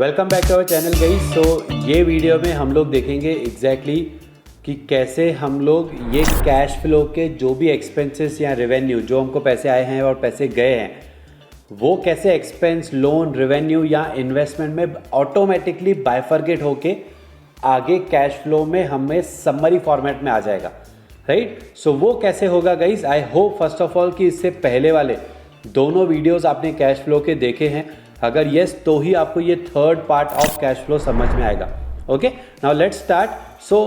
Welcome back to our channel guys. So ये video में हम लोग देखेंगे एग्जैक्टली कि कैसे हम लोग ये कैश फ्लो के जो भी एक्सपेंसेस या रेवेन्यू जो हमको पैसे आए हैं और पैसे गए हैं वो कैसे एक्सपेंस, लोन, रेवेन्यू या इन्वेस्टमेंट में ऑटोमेटिकली बाइफरकेट होके आगे कैश फ्लो में हमें समरी फॉर्मेट में आ जाएगा, राइट। सो वो कैसे होगा guys. I hope first of all कि इससे पहले वाले दोनों वीडियोस आपने कैश फ्लो के देखे हैं। अगर यस तो ही आपको ये third part of cash flow समझ में आएगा। Okay, now let's start. So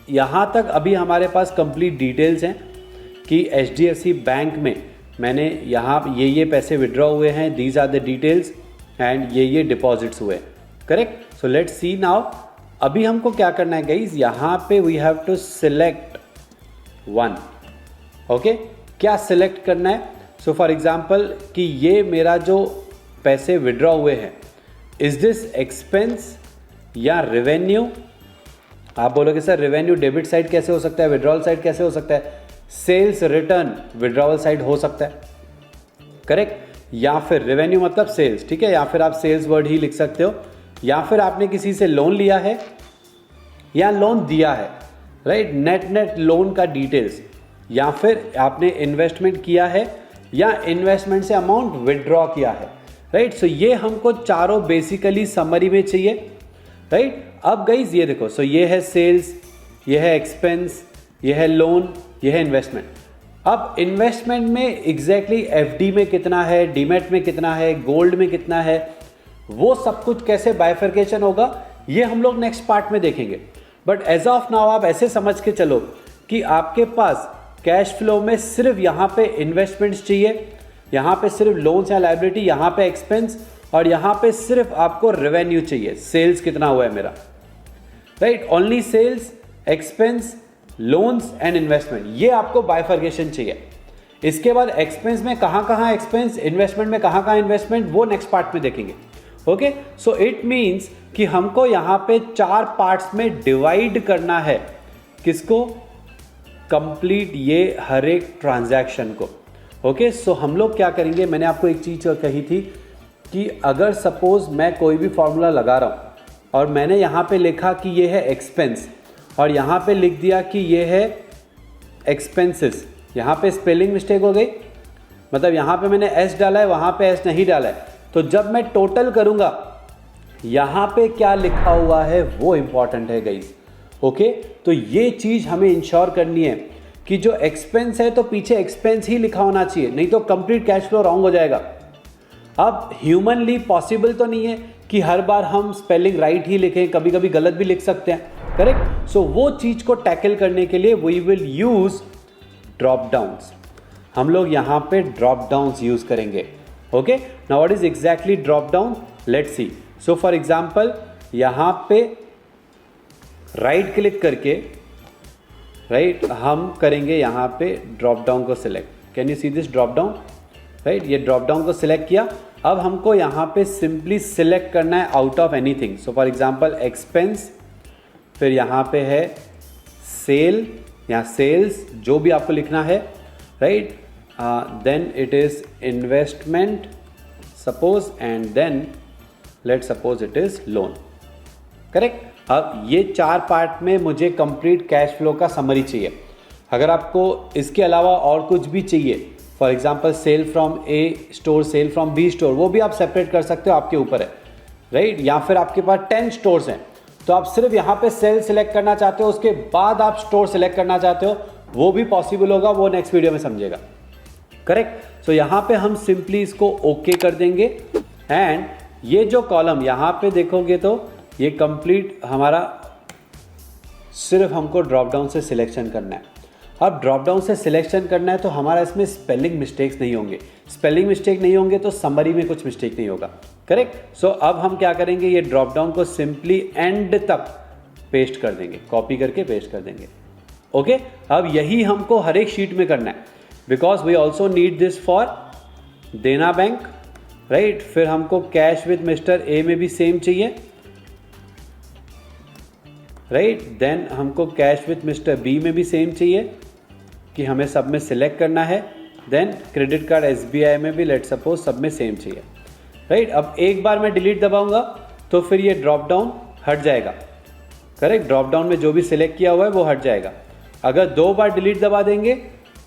यहाँ तक अभी हमारे पास कंप्लीट डिटेल्स हैं कि HDFC बैंक में मैंने यहाँ ये पैसे विड्रॉ हुए हैं, these are the details, and ये डिपॉजिट्स हुए, correct. So let's see now. अभी हमको क्या करना है गाइज, यहाँ पे we have to select one. Okay, क्या सिलेक्ट करना है। सो फॉर एग्जाम्पल कि ये मेरा जो पैसे विड्रॉ हुए हैं, इज दिस एक्सपेंस या रेवेन्यू। आप बोलोगे सर रेवेन्यू डेबिट साइड कैसे हो सकता है, विड्रॉल साइड कैसे हो सकता है। सेल्स रिटर्न विड्रॉवल साइड हो सकता है, करेक्ट। या फिर रेवेन्यू मतलब सेल्स, ठीक है, या फिर आप सेल्स वर्ड ही लिख सकते हो। या फिर आपने किसी से लोन लिया है या लोन दिया है, राइट, नेट लोन का डिटेल्स। या फिर आपने इन्वेस्टमेंट किया है या इन्वेस्टमेंट से अमाउंट विड्रॉ किया है, राइट। सो ये हमको चारों बेसिकली समरी में चाहिए, राइट। अब गाइज ये देखो, सो ये है सेल्स, ये है एक्सपेंस, ये है लोन, ये है इन्वेस्टमेंट। अब इन्वेस्टमेंट में एग्जैक्टली FD में कितना है, डीमैट में कितना है, गोल्ड में कितना है, वो सब कुछ कैसे बाइफरकेशन होगा ये हम लोग नेक्स्ट पार्ट में देखेंगे। बट एज ऑफ नाउ आप ऐसे समझ के चलो कि आपके पास कैश फ्लो में सिर्फ यहाँ पे इन्वेस्टमेंट्स चाहिए, यहाँ पे सिर्फ लोन्स या लायबिलिटी, यहाँ पे एक्सपेंस, और यहाँ पे सिर्फ आपको रेवेन्यू चाहिए। सेल्स कितना हुआ है मेरा, right, only sales, expense, loans and investment, ये आपको बाइफरकेशन चाहिए। इसके बाद एक्सपेंस में कहाँ एक्सपेंस, इन्वेस्टमेंट में कहाँ इन्वेस्टमेंट, वो नेक्स्ट पार्ट में देखेंगे। ओके, सो इट मीन्स कि हमको यहाँ पे 4 पार्ट्स में डिवाइड करना है, किसको, कंप्लीट ये हर एक ट्रांजैक्शन को। ओके, सो हम लोग क्या करेंगे, मैंने आपको एक चीज़ कही थी कि अगर सपोज मैं कोई भी फॉर्मूला लगा रहा हूँ और मैंने यहाँ पे लिखा कि ये है एक्सपेंस और यहाँ पे लिख दिया कि ये है एक्सपेंसेस, यहाँ पे स्पेलिंग मिस्टेक हो गई, मतलब यहाँ पे मैंने S डाला है, वहाँ पे S नहीं डाला है। तो जब मैं टोटल करूँगा यहाँ पे क्या लिखा हुआ है वो इंपॉर्टेंट है गाइस। ओके, तो ये चीज़ हमें इंश्योर करनी है कि जो एक्सपेंस है तो पीछे एक्सपेंस ही लिखा होना चाहिए, नहीं तो कंप्लीट कैश फ्लो रॉन्ग हो जाएगा। अब ह्यूमनली पॉसिबल तो नहीं है कि हर बार हम स्पेलिंग राइट ही लिखें, कभी कभी गलत भी लिख सकते हैं, करेक्ट। सो वो चीज़ को टैकल करने के लिए we will use drop downs. हम लोग यहाँ पे ड्रॉप डाउन्स यूज करेंगे। Okay, now what is exactly drop down, let's see. So for example यहाँ पे राइट क्लिक करके, राइट, हम करेंगे यहाँ पे ड्रॉप डाउन को select. Can you see this drop down, right, ये ड्रॉप डाउन को सिलेक्ट किया। अब हमको यहाँ पे सिंपली सिलेक्ट करना है out of anything. So for example expense, फिर यहाँ पे है सेल या सेल्स, जो भी आपको लिखना है, right, then it is investment suppose, and then let suppose it is loan, correct. अब ये 4 पार्ट में मुझे कंप्लीट कैश फ्लो का समरी चाहिए। अगर आपको इसके अलावा और कुछ भी चाहिए, for example sale from A store, sale from B store, वो भी आप सेपरेट कर सकते हो, आपके ऊपर है, राइट। या फिर आपके पास 10 स्टोर्स हैं तो आप सिर्फ यहाँ पे सेल सिलेक्ट करना चाहते हो, उसके बाद आप स्टोर सिलेक्ट करना चाहते हो, वो भी पॉसिबल होगा, वो नेक्स्ट वीडियो में समझेगा, करेक्ट। सो यहाँ पे हम सिंपली इसको ओके कर देंगे। एंड ये जो कॉलम यहाँ पे देखोगे तो ये कंप्लीट हमारा सिर्फ हमको ड्रॉप डाउन से सिलेक्शन करना है। अब ड्रॉप डाउन से सिलेक्शन करना है तो हमारा इसमें स्पेलिंग मिस्टेक्स नहीं होंगे, स्पेलिंग मिस्टेक नहीं होंगे तो समरी में कुछ मिस्टेक नहीं होगा, करेक्ट। सो अब हम क्या करेंगे, ये ड्रॉप डाउन को सिंपली एंड तक पेस्ट कर देंगे, कॉपी करके पेस्ट कर देंगे। ओके, अब यही हमको हर एक शीट में करना है, because we also need this for Dena bank, right. फिर हमको कैश विद मिस्टर A में भी सेम चाहिए, राइट। देन हमको कैश विद मिस्टर B में भी सेम चाहिए कि हमें सब में सिलेक्ट करना है। देन क्रेडिट कार्ड SBI में भी लेट सपोज सब में सेम चाहिए, राइट। अब एक बार मैं डिलीट दबाऊंगा तो फिर ये ड्रॉप डाउन हट जाएगा। करेक्ट, ड्रॉप डाउन में जो भी सिलेक्ट किया हुआ है वो हट जाएगा। अगर 2 बार डिलीट दबा देंगे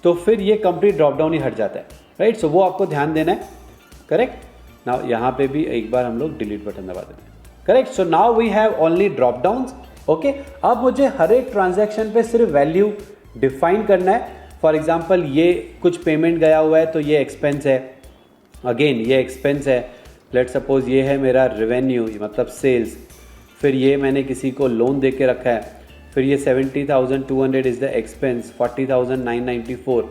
तो फिर ये कंप्लीट ड्रॉप डाउन ही हट जाता है, राइट। सो वो आपको ध्यान देना है। करेक्ट, नाउ यहाँ पे भी एक बार हम लोग डिलीट बटन दबा देते हैं। Correct, so now we have only drop downs. Okay, अब मुझे हर एक ट्रांजैक्शन पे सिर्फ वैल्यू डिफाइन करना है। फॉर एग्जाम्पल ये कुछ पेमेंट गया हुआ है तो ये एक्सपेंस है, अगेन ये एक्सपेंस है। लेट सपोज ये है मेरा रेवेन्यू मतलब सेल्स, फिर ये मैंने किसी को लोन दे के रखा है, फिर ये 70,200 is the expense, 40,994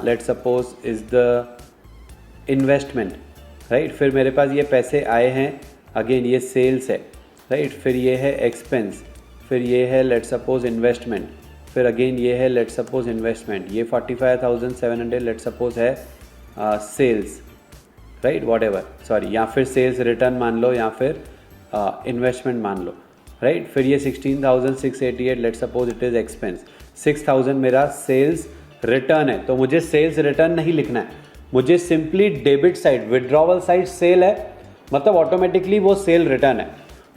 let suppose is the investment, right. फिर मेरे पास ये पैसे आए हैं, अगेन ये सेल्स है, राइट। फिर ये है एक्सपेंस, फिर ये है लेट सपोज इन्वेस्टमेंट, फिर अगेन ये है लेट सपोज इन्वेस्टमेंट, ये 45,700 लेट सपोज है sales, right, whatever, sorry, या फिर सेल्स रिटर्न मान लो या फिर इन्वेस्टमेंट मान लो, राइट। फिर ये 16,688 late suppose it is expense, 6,000 मेरा सेल्स रिटर्न है। तो मुझे सेल्स रिटर्न नहीं लिखना है, मुझे simply debit side, withdrawal side sale है, मतलब ऑटोमेटिकली वो सेल रिटर्न है।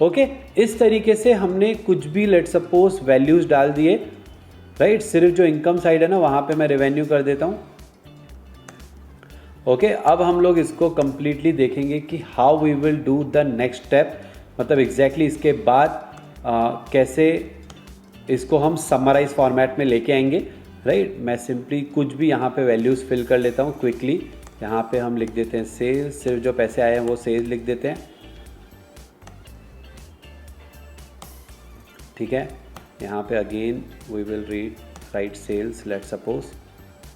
ओके, इस तरीके से हमने कुछ भी लेट सपोज वैल्यूज डाल दिए, राइट। सिर्फ जो इनकम साइड है ना वहाँ पे मैं रेवेन्यू कर देता हूँ। ओके, अब हम लोग इसको कंप्लीटली देखेंगे कि how we will do the next step, मतलब एग्जैक्टली इसके बाद कैसे इसको हम समराइज फॉर्मेट में लेके आएंगे, राइट। मैं सिंपली कुछ भी यहाँ पे वैल्यूज़ फिल कर लेता हूँ क्विकली। यहाँ पे हम लिख देते हैं सेल्स, सिर्फ जो पैसे आए हैं वो सेल्स लिख देते हैं, ठीक है। यहाँ पे again we will write sales let suppose,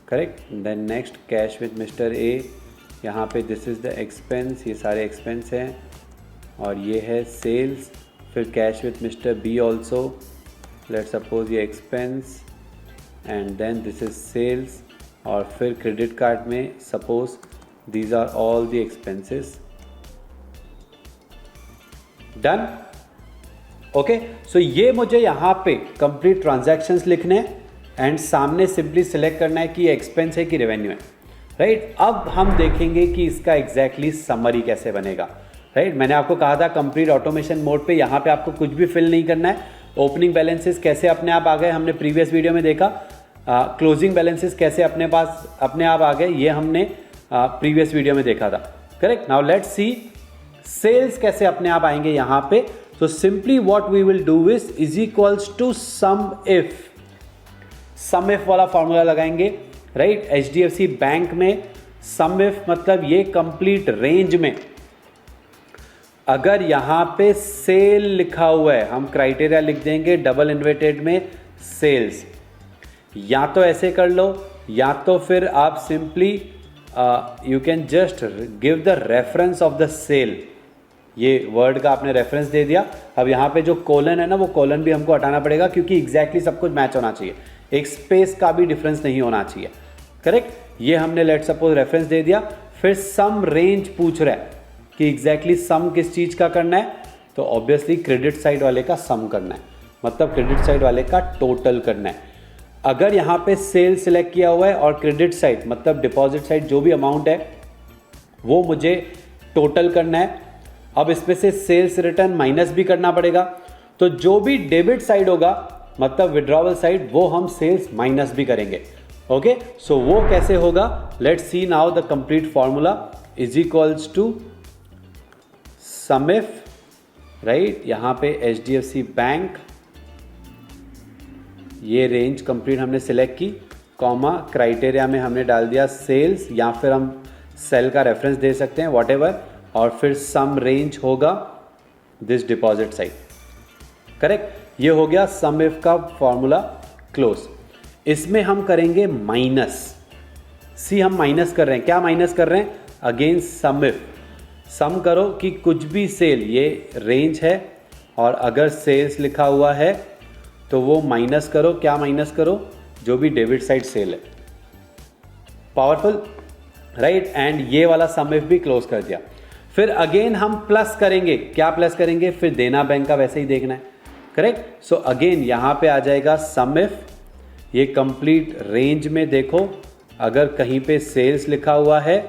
correct. Then next cash with mister A, यहाँ पे दिस इज़ द एक्सपेंस, ये सारे एक्सपेंस हैं, और ये है सेल्स। फिर cash with Mr B also, let suppose ये expense and then this is sales. और फिर क्रेडिट कार्ड में suppose these are all the expenses. Done. Okay, so ये मुझे यहाँ पे कंप्लीट ट्रांजैक्शंस लिखने हैं एंड सामने सिंपली सिलेक्ट करना है कि ये एक्सपेंस है कि रेवेन्यू है, राइट। अब हम देखेंगे कि इसका एग्जैक्टली समरी कैसे बनेगा, राइट। मैंने आपको कहा था कंप्लीट ऑटोमेशन मोड पे यहाँ पे आपको कुछ भी फिल नहीं करना है। ओपनिंग बैलेंसेस कैसे अपने आप आ गए हमने प्रीवियस वीडियो में देखा, क्लोजिंग बैलेंसेस कैसे अपने आप आ गए ये हमने प्रीवियस वीडियो में देखा था, correct. Now let's see sales कैसे अपने आप आएंगे यहाँ पे। तो simply what we will do is equals to sum if वाला फॉर्मूला लगाएंगे, राइट। HDFC बैंक में सम इफ मतलब ये कंप्लीट रेंज में अगर यहाँ पे सेल लिखा हुआ है हम क्राइटेरिया लिख देंगे डबल इन्वर्टेड में सेल्स। या तो ऐसे कर लो या तो फिर आप simply you can just give the reference of the sale, ये वर्ड का आपने रेफरेंस दे दिया। अब यहाँ पे जो कोलन है ना वो कोलन भी हमको हटाना पड़ेगा क्योंकि एग्जैक्टली सब कुछ मैच होना चाहिए, एक स्पेस का भी डिफरेंस नहीं होना चाहिए, करेक्ट। ये हमने लेट सपोज रेफरेंस दे दिया। फिर सम रेंज पूछ रहा है कि एग्जैक्टली सम किस चीज़ का करना है, तो ऑब्वियसली क्रेडिट साइड वाले का सम करना है, मतलब क्रेडिट साइड वाले का टोटल करना है। अगर यहाँ पे सेल सिलेक्ट किया हुआ है और क्रेडिट साइड मतलब डिपॉजिट साइड जो भी अमाउंट है वो मुझे टोटल करना है। अब इसमें से सेल्स रिटर्न माइनस भी करना पड़ेगा, तो जो भी डेबिट साइड होगा मतलब विड्रॉवल साइड वो हम सेल्स माइनस भी करेंगे। ओके, सो वो कैसे होगा, let's see now the complete formula is equals to sum if, right. यहाँ पे HDFC बैंक, ये रेंज कंप्लीट हमने सिलेक्ट की, कॉमा क्राइटेरिया में हमने डाल दिया सेल्स या फिर हम सेल का रेफरेंस दे सकते हैं व्हाटएवर, और फिर सम रेंज होगा दिस डिपॉजिट साइड, करेक्ट। ये हो गया सम इफ का फॉर्मूला क्लोज। इसमें हम करेंगे माइनस, सी हम माइनस कर रहे हैं, क्या माइनस कर रहे हैं, अगेन सम इफ। सम करो कि कुछ भी सेल, ये रेंज है और अगर सेल्स लिखा हुआ है तो वो माइनस करो, क्या माइनस करो, जो भी डेबिट साइड सेल है। Powerful, right. एंड ये वाला सम इफ भी क्लोज कर दिया। फिर अगेन हम प्लस करेंगे, क्या प्लस करेंगे, फिर देना बैंक का वैसे ही देखना है, करेक्ट। सो अगेन यहाँ पे आ जाएगा सम इफ, ये कंप्लीट रेंज में देखो अगर कहीं पे सेल्स लिखा हुआ है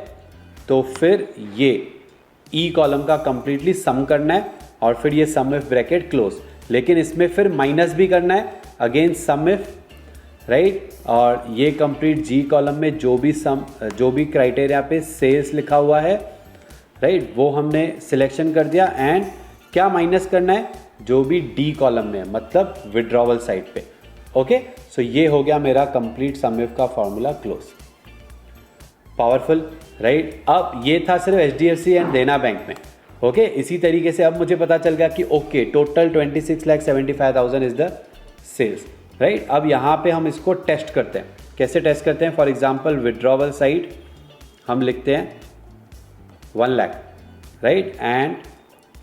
तो फिर ये ई कॉलम का कंप्लीटली सम करना है, और फिर ये सम इफ ब्रैकेट क्लोज। लेकिन इसमें फिर माइनस भी करना है अगेन सम इफ, राइट। और ये कंप्लीट जी कॉलम में जो भी क्राइटेरिया पे सेल्स लिखा हुआ है, राइट, वो हमने सिलेक्शन कर दिया। एंड क्या माइनस करना है, जो भी डी कॉलम में है, मतलब विड्रॉवल साइड पे। ओके, सो ये हो गया मेरा कंप्लीट सम इफ का फॉर्मूला क्लोज। Powerful, right. अब ये था सिर्फ HDFC एंड देना बैंक में। ओके, इसी तरीके से अब मुझे पता चल गया कि okay total 26,75,000 is the sales, right. अब यहाँ पे हम इसको टेस्ट करते हैं। कैसे टेस्ट करते हैं? फॉर एग्जांपल विड्रॉवल साइड हम लिखते हैं 1 lakh, right, and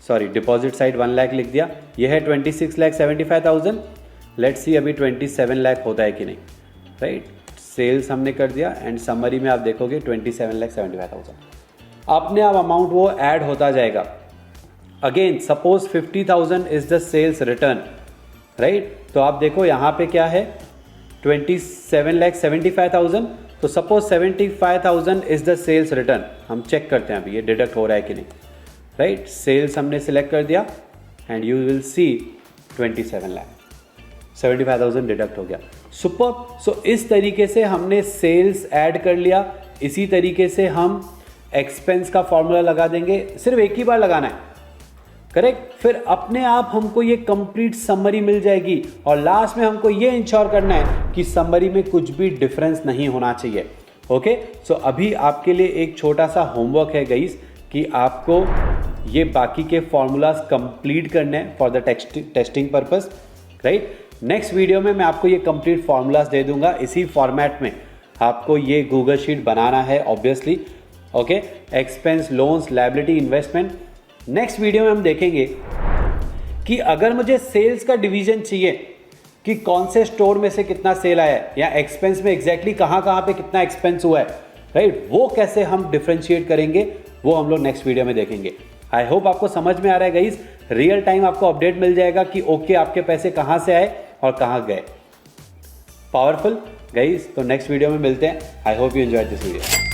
sorry deposit side 1 lakh लिख दिया। ये है 26,75,000। लेट्स सी अभी 27 लाख होता है कि नहीं, राइट। सेल्स हमने कर दिया एंड समरी में आप देखोगे 27,75,000। अपने आप अमाउंट वो ऐड होता जाएगा। Again suppose 50,000 is the sales return, right. तो आप देखो यहाँ पे क्या है 27,75,000। तो suppose 75,000 is the sales return. हम चेक करते हैं अभी ये डिडक्ट हो रहा है कि नहीं, राइट। सेल्स हमने सिलेक्ट कर दिया and you will see 27 lakh, 75,000 deduct हो गया। सुपर। सो इस तरीके से हमने सेल्स ऐड कर लिया। इसी तरीके से हम एक्सपेंस का फॉर्मूला लगा देंगे, सिर्फ एक ही बार लगाना है, करेक्ट। फिर अपने आप हमको ये कंप्लीट समरी मिल जाएगी और लास्ट में हमको ये इंश्योर करना है कि समरी में कुछ भी डिफरेंस नहीं होना चाहिए। ओके, सो अभी आपके लिए एक छोटा सा होमवर्क है गाइस कि आपको ये बाकी के फॉर्मूलाज कंप्लीट करने हैं for the testing purpose, right. Next video में मैं आपको ये कंप्लीट फॉर्मूलाज दे दूंगा। इसी फॉर्मेट में आपको ये गूगल शीट बनाना है obviously. Okay, expense, loans, liability, investment. Next video में हम देखेंगे कि अगर मुझे सेल्स का डिवीजन चाहिए कि कौन से स्टोर में से कितना सेल आया है या एक्सपेंस में एग्जैक्टली कहाँ पे कितना एक्सपेंस हुआ है, राइट, वो कैसे हम डिफरेंशिएट करेंगे वो हम लोग नेक्स्ट वीडियो में देखेंगे। आई होप आपको समझ में आ रहा है गाइस। रियल टाइम आपको अपडेट मिल जाएगा कि ओके आपके पैसे कहाँ से आए और कहाँ गए। Powerful guys. तो नेक्स्ट वीडियो में मिलते हैं। I hope you enjoyed this video.